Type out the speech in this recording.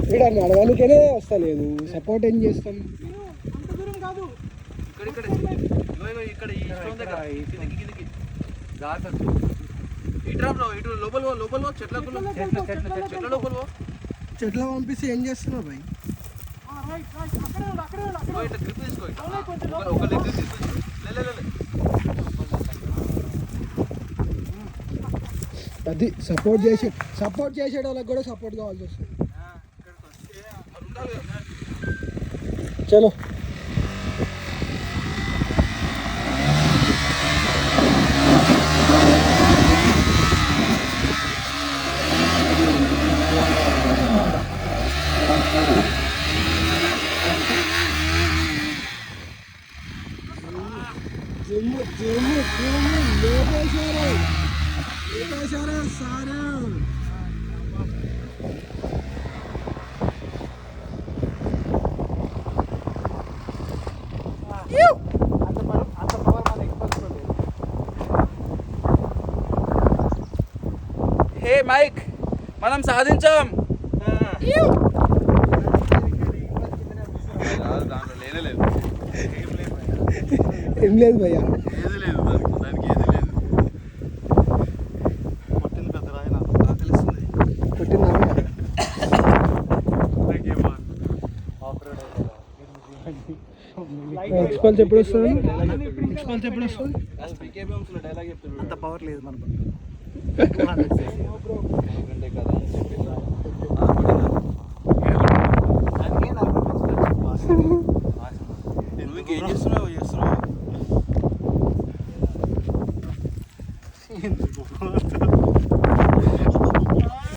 ఇక్కడ నడవడానికనే వస్తలేదు, సపోర్ట్ ఏం చేస్తాం. చెట్ల పంపిస్తే ఏం చేస్తున్నావు భయ్? అది సపోర్ట్ చేసే వాళ్ళకి కూడా సపోర్ట్ కావాల్సి వస్తుంది. చలో సారా హే మైక్, మనం సాధించాం. ఏం లేదు భయ్యా, ఎక్స్పల్స్ ఎప్పుడు వస్తుంది? అంత పవర్ లేదు మనకు. నువ్వు చేస్తున్నావు